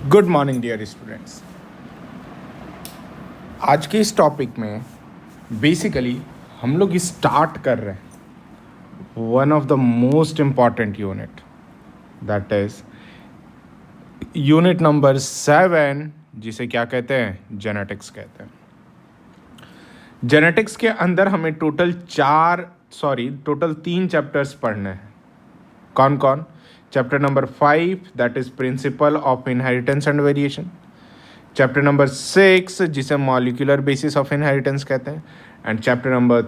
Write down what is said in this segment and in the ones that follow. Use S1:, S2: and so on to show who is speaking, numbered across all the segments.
S1: Good morning dear students. आज के इस टॉपिक में बेसिकली हम लोग स्टार्ट कर रहे हैं one of the most important unit, that is unit number 7, जिसे क्या कहते हैं, जेनेटिक्स कहते हैं। जेनेटिक्स के अंदर हमें टोटल 3 चैप्टर्स पढ़ने हैं। कौन कौन? Chapter number 5, that is principle of inheritance and variation. Chapter number 6, जिसे मॉलिक्यूलर बेसिस ऑफ इनहेरिटेंस कहते हैं। And chapter number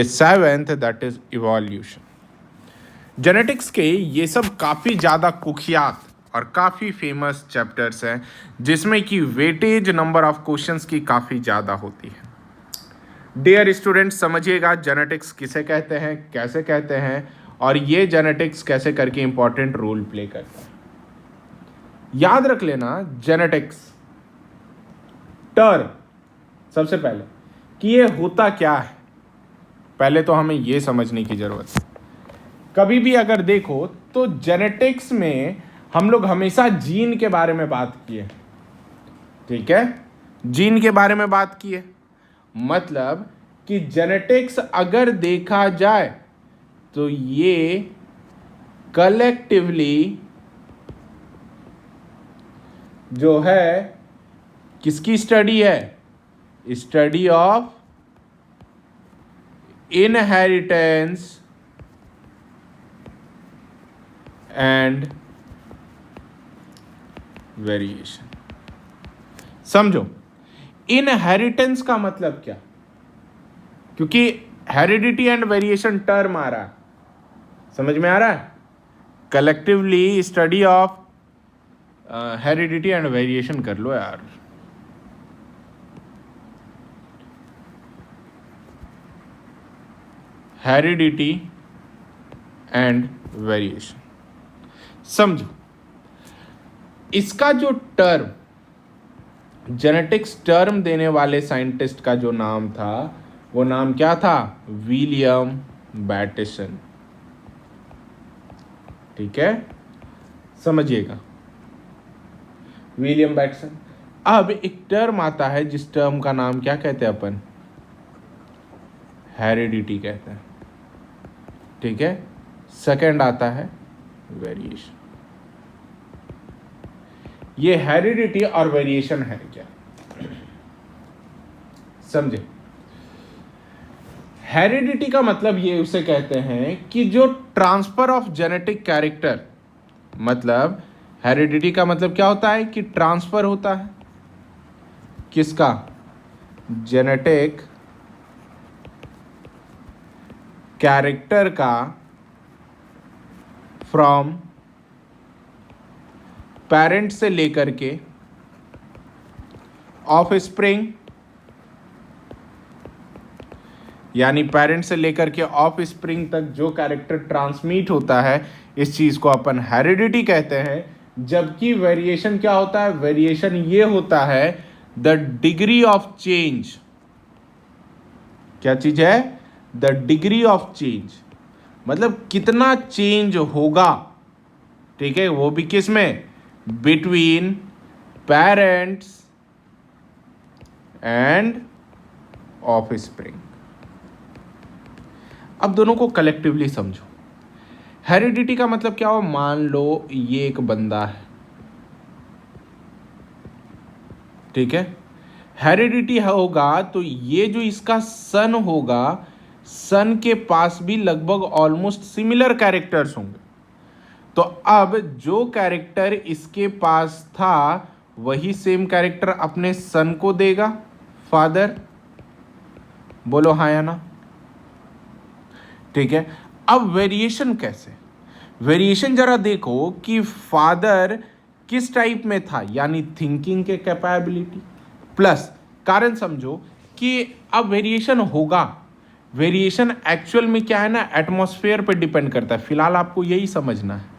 S1: 7th, that is evolution. Genetics के ये सब काफ़ी ज़्यादा कुख्यात और काफ़ी फेमस चैप्टर्स हैं, जिसमें कि वेटेज नंबर ऑफ क्वेश्चंस की काफ़ी ज़्यादा होती है। डियर स्टूडेंट्स, समझिएगा जेनेटिक्स किसे कहते हैं, कैसे कहते हैं, और ये जेनेटिक्स कैसे करके इंपॉर्टेंट रोल प्ले करता है। याद रख लेना जेनेटिक्स टर्म सबसे पहले कि ये होता क्या है। पहले तो हमें ये समझने की जरूरत है। कभी भी अगर देखो तो जेनेटिक्स में हम लोग हमेशा जीन के बारे में बात किए, ठीक है, जीन के बारे में बात किए। मतलब कि जेनेटिक्स अगर देखा जाए तो ये कलेक्टिवली जो है किसकी स्टडी है? Study of inheritance and variation. समझो इनहेरिटेंस का मतलब क्या, क्योंकि हेरिडिटी एंड वेरिएशन टर्म आ रहा है, समझ में आ रहा है। Collectively study of heredity and variation कर लो यार। हेरिडिटी एंड वेरिएशन समझो। इसका जो टर्म, जेनेटिक्स टर्म देने वाले साइंटिस्ट का जो नाम था, वो नाम क्या था? विलियम बैटिसन। ठीक है, समझिएगा, विलियम बैटिसन। अब एक टर्म आता है जिस टर्म का नाम क्या कहते हैं अपन? हेरिडिटी कहते हैं। ठीक है, सेकंड आता है वेरिएशन। ये हेरिडिटी और वेरिएशन है क्या, समझे। हेरिडिटी का मतलब ये उसे कहते हैं कि जो ट्रांसफर ऑफ जेनेटिक कैरेक्टर, मतलब हेरिडिटी का मतलब क्या होता है कि ट्रांसफर होता है किसका? जेनेटिक कैरेक्टर का फ्रॉम पेरेंट से लेकर के ऑफ स्प्रिंग, यानी पेरेंट से लेकर के ऑफ स्प्रिंग तक जो कैरेक्टर ट्रांसमिट होता है, इस चीज को अपन हेरिडिटी कहते हैं। जबकि वेरिएशन क्या होता है? वेरिएशन ये होता है द डिग्री ऑफ चेंज। क्या चीज है? द डिग्री ऑफ चेंज, मतलब कितना चेंज होगा, ठीक है, वो भी किस में? Between parents end of spring. अब दोनों को कलेक्टिवली समझो। हेरिडिटी का मतलब क्या हो? मान लो ये एक बंदा है, ठीक है, हेरिडिटी होगा तो ये जो इसका सन होगा, सन के पास भी लगभग ऑलमोस्ट सिमिलर कैरेक्टर्स होंगे। तो अब जो कैरेक्टर इसके पास था वही सेम कैरेक्टर अपने सन को देगा, फादर। बोलो हाँ या ना? ठीक है। अब वेरिएशन कैसे? वेरिएशन जरा देखो कि फादर किस टाइप में था, यानी थिंकिंग के कैपेबिलिटी प्लस कारण। समझो कि अब वेरिएशन होगा, वेरिएशन एक्चुअल में क्या है ना, एटमॉस्फेयर पे डिपेंड करता है। फिलहाल आपको यही समझना है।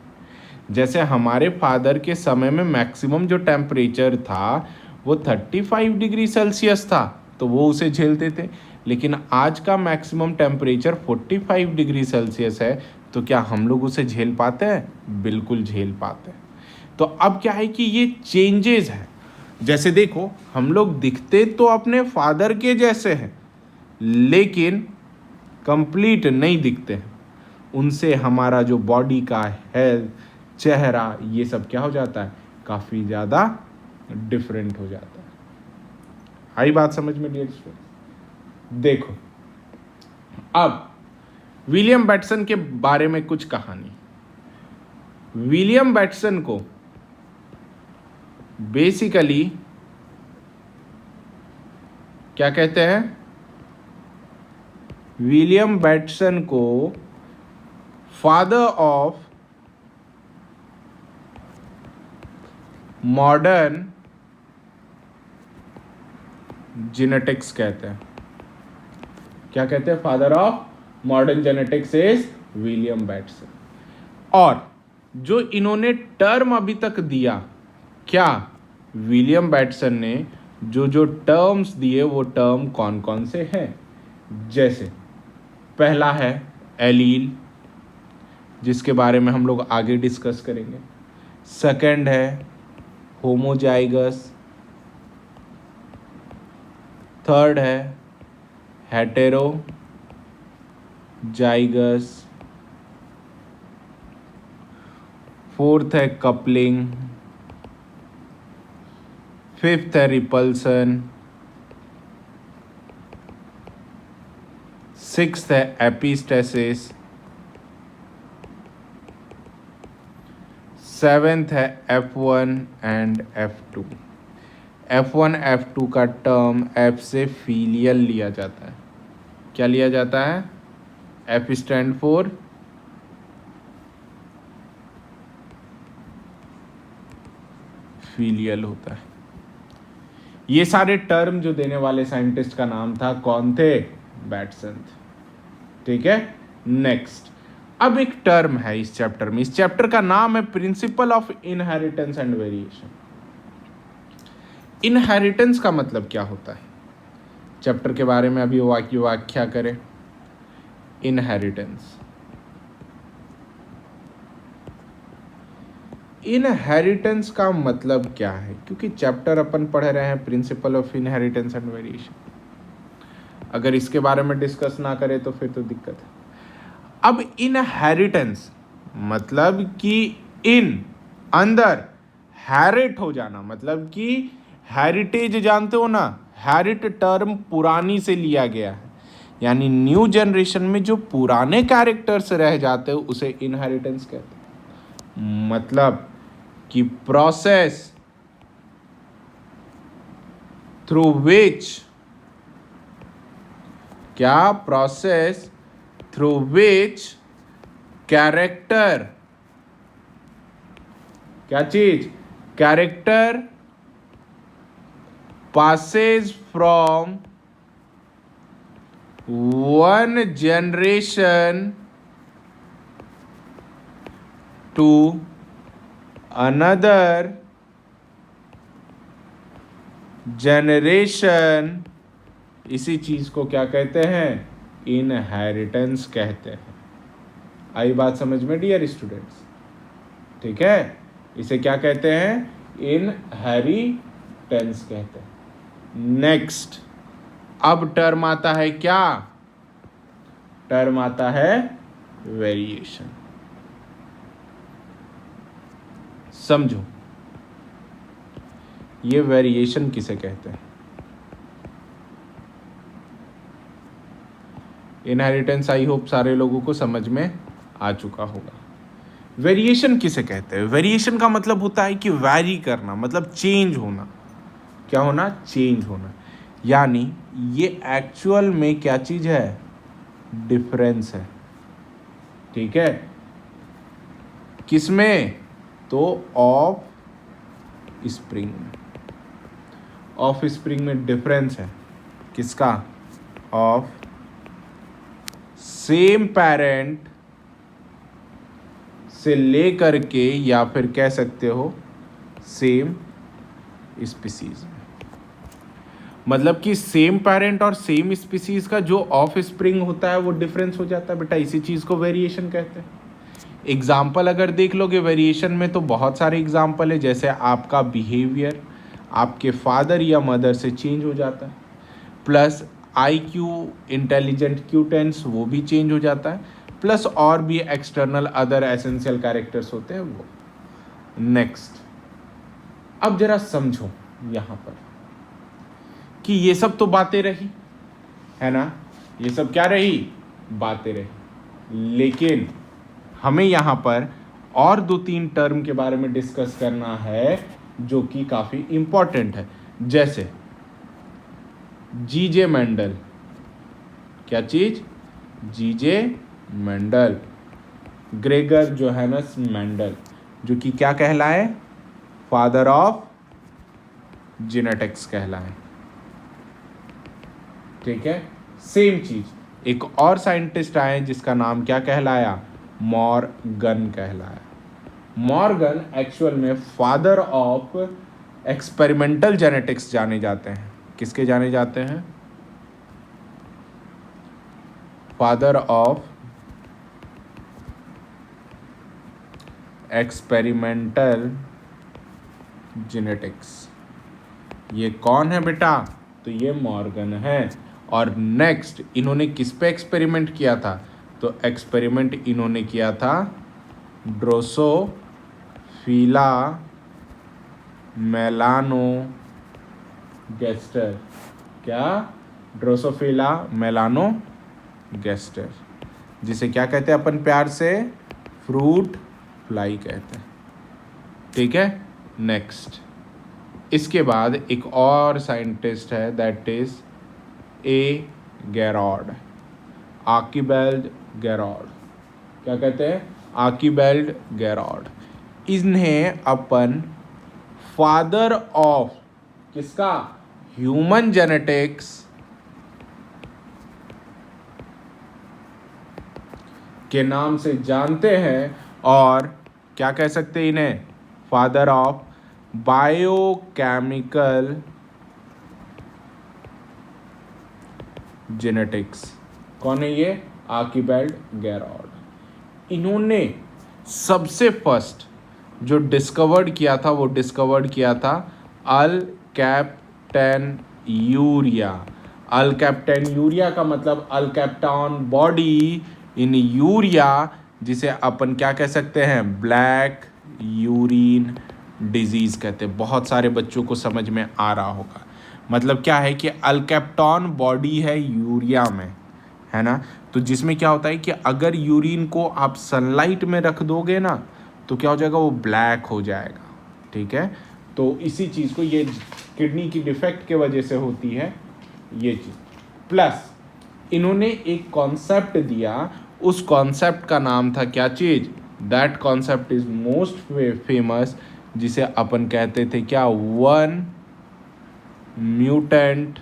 S1: जैसे हमारे फादर के समय में मैक्सिमम जो टेम्परेचर था वो 35 डिग्री सेल्सियस था, तो वो उसे झेलते थे। लेकिन आज का मैक्सिमम टेम्परेचर 45 डिग्री सेल्सियस है, तो क्या हम लोग उसे झेल पाते हैं? बिल्कुल झेल पाते हैं। तो अब क्या है कि ये चेंजेस है। जैसे देखो, हम लोग दिखते तो अपने फादर के जैसे हैं, लेकिन कंप्लीट नहीं दिखते हैं। उनसे हमारा जो बॉडी का है, चेहरा, ये सब क्या हो जाता है, काफ़ी ज़्यादा डिफरेंट हो जाता है। आई बात समझ में डियर स्टूडेंट्स? देखो, अब विलियम बैटसन के बारे में कुछ कहानी। विलियम बैटसन को बेसिकली क्या कहते हैं? विलियम बैटसन को फादर ऑफ मॉडर्न जेनेटिक्स कहते हैं। क्या कहते हैं? Father of modern genetics is William Bateson. और जो इन्होंने टर्म अभी तक दिया, क्या विलियम बैटसन ने जो टर्म्स दिए वो टर्म कौन कौन से हैं? जैसे पहला है एलील, जिसके बारे में हम लोग आगे डिस्कस करेंगे। सेकंड है होमोजाइगस। थर्ड है हेटेरोजाइगस। फोर्थ है कपलिंग। फिफ्थ है रिपल्सन। सिक्स्थ है एपिस्टेसिस। सेवेंथ है F1 and F2। F1 F2 का टर्म F से फीलियल लिया जाता है। क्या लिया जाता है? F स्टैंड फॉर फीलियल होता है। ये सारे टर्म जो देने वाले साइंटिस्ट का नाम था, कौन थे? बैटसन। ठीक है, नेक्स्ट। अब एक टर्म है इस चैप्टर में, इस चैप्टर का नाम है principle of inheritance and variation. Inheritance का मतलब क्या होता है? चैप्टर के बारे में अभी व्याख्या करें। इनहेरिटेंस, इनहेरिटेंस का मतलब क्या है? क्योंकि चैप्टर अपन पढ़ रहे हैं principle of inheritance and variation, अगर इसके बारे में डिस्कस ना करें तो फिर तो दिक्कत है। अब इनहेरिटेंस मतलब कि इन अंदर, हैरिट हो जाना, मतलब कि हेरिटेज जानते हो ना, हैरिट टर्म पुरानी से लिया गया है, यानी न्यू जनरेशन में जो पुराने कैरेक्टर्स रह जाते हैं उसे इनहेरिटेंस कहते हैं। मतलब कि प्रोसेस थ्रू विच, क्या? प्रोसेस थ्रू विच कैरेक्टर, क्या चीज? Character passes from one generation to another generation, इसी चीज को क्या कहते हैं? इनहेरिटेंस कहते हैं। आई बात समझ में डियर स्टूडेंट्स? ठीक है, इसे क्या कहते हैं? इनहेरिटेंस कहते हैं। नेक्स्ट, अब टर्म आता है क्या? टर्म आता है वेरिएशन। समझो, ये वेरिएशन किसे कहते हैं? इनहेरिटेंस आई होप सारे लोगों को समझ में आ चुका होगा। वेरिएशन किसे कहते हैं? वेरिएशन का मतलब होता है कि वैरी करना, मतलब चेंज होना। क्या होना? चेंज होना। यानी ये एक्चुअल में क्या चीज है? डिफरेंस है। ठीक है, किसमें? तो ऑफ स्प्रिंग में। ऑफ स्प्रिंग में डिफरेंस है। किसका? ऑफ सेम पेरेंट से लेकर के, या फिर कह सकते हो सेम स्पीसीज में। मतलब कि सेम पेरेंट और सेम स्पीसीज का जो ऑफ स्प्रिंग होता है वो डिफरेंस हो जाता है बेटा, इसी चीज को वेरिएशन कहते हैं। एग्जाम्पल अगर देख लोगे वेरिएशन में तो बहुत सारे एग्जाम्पल है, जैसे आपका बिहेवियर आपके फादर या मदर से चेंज हो जाता है, प्लस IQ इंटेलिजेंट क्यूटेंस वो भी चेंज हो जाता है, प्लस और भी एक्सटर्नल अदर एसेंशियल कैरेक्टर्स होते हैं वो। नेक्स्ट, अब जरा समझो यहाँ पर कि ये सब तो बातें रही है ना, ये सब क्या रही, बातें रही, लेकिन हमें यहाँ पर और 2-3 टर्म के बारे में डिस्कस करना है जो कि काफ़ी इम्पॉर्टेंट है, जैसे जीजे मेंडल। क्या चीज? जीजे मेंडल, ग्रेगर जोहानस मेंडल, जो कि क्या कहलाए, फादर ऑफ जेनेटिक्स कहलाए। ठीक है, सेम चीज एक और साइंटिस्ट आए जिसका नाम क्या कहलाया, मॉर्गन कहलाया। मॉर्गन एक्चुअल में फादर ऑफ एक्सपेरिमेंटल जेनेटिक्स जाने जाते हैं। किसके जाने जाते हैं? Father of experimental genetics. ये कौन है बेटा? तो ये मॉर्गन है। और नेक्स्ट इन्होंने किस पे एक्सपेरिमेंट किया था? तो एक्सपेरिमेंट इन्होंने किया था ड्रोसोफिला मेलानोगैस्टर। क्या? ड्रोसोफिला मेलानोगैस्टर, जिसे क्या कहते हैं अपन प्यार से? फ्रूट फ्लाई कहते हैं। ठीक है, नेक्स्ट इसके बाद एक और साइंटिस्ट है, दैट इज ए गैरॉड, आर्किबेल्ड गैरॉड। क्या कहते हैं? आर्किबेल्ड गैरॉड। इन्हें अपन फादर ऑफ किसका? ह्यूमन जेनेटिक्स के नाम से जानते हैं, और क्या कह सकते हैं इन्हें? Father of biochemical genetics. कौन है ये? आर्किबेल्ड गैरॉड। इन्होंने सबसे फर्स्ट जो डिस्कवर्ड किया था वो डिस्कवर्ड किया था अल्कैप्टेन्यूरिया। अल्कैप्टेन्यूरिया का मतलब अल्कैप्टॉन बॉडी इन यूरिया, जिसे अपन क्या कह सकते हैं? ब्लैक यूरिन डिजीज कहते हैं। बहुत सारे बच्चों को समझ में आ रहा होगा। मतलब क्या है कि अल्कैप्टॉन बॉडी है यूरिया में, है ना, तो जिसमें क्या होता है कि अगर यूरिन को आप सनलाइट में रख दोगे ना तो क्या हो जाएगा? वो ब्लैक हो जाएगा। ठीक है, तो इसी चीज़ को, ये किडनी की डिफेक्ट के वजह से होती है ये चीज़। प्लस इन्होंने एक कॉन्सेप्ट दिया, उस कॉन्सेप्ट का नाम था क्या चीज़? That concept is most famous, जिसे अपन कहते थे क्या? वन म्यूटेंट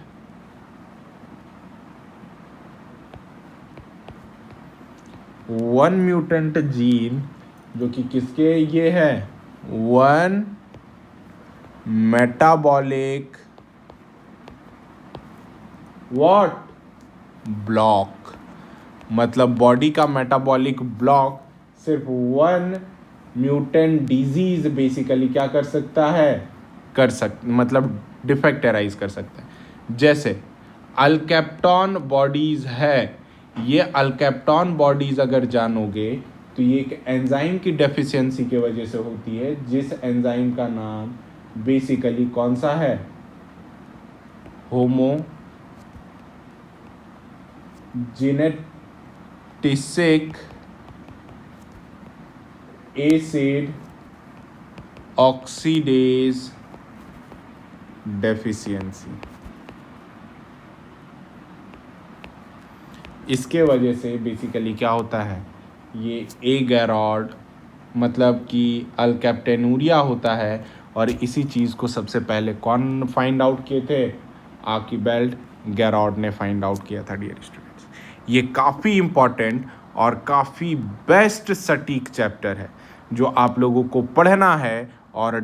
S1: जीन, जो कि किसके ये है? One metabolic what? ब्लॉक। मतलब बॉडी का मेटाबॉलिक ब्लॉक सिर्फ वन म्यूटेंट डिजीज बेसिकली क्या कर सकता है? मतलब डिफेक्ट अराइज कर सकता है। जैसे अल्कैप्टॉन बॉडीज है, ये अल्कैप्टॉन बॉडीज अगर जानोगे तो ये एक एंजाइम की डेफिशिएंसी की वजह से होती है, जिस एंजाइम का नाम बेसिकली कौन सा है? होमोजेनेटिसिक एसिड ऑक्सीडेज डेफिशिएंसी। इसके वजह से बेसिकली क्या होता है? ये ए गैरॉड मतलब कि अल्कैप्टेनूरिया होता है। और इसी चीज़ को सबसे पहले कौन फाइंड आउट किए थे? आर्किबेल्ड गैरॉड ने फाइंड आउट किया था डियर स्टूडेंट्स। ये काफ़ी इम्पॉर्टेंट और काफ़ी बेस्ट सटीक चैप्टर है जो आप लोगों को पढ़ना है और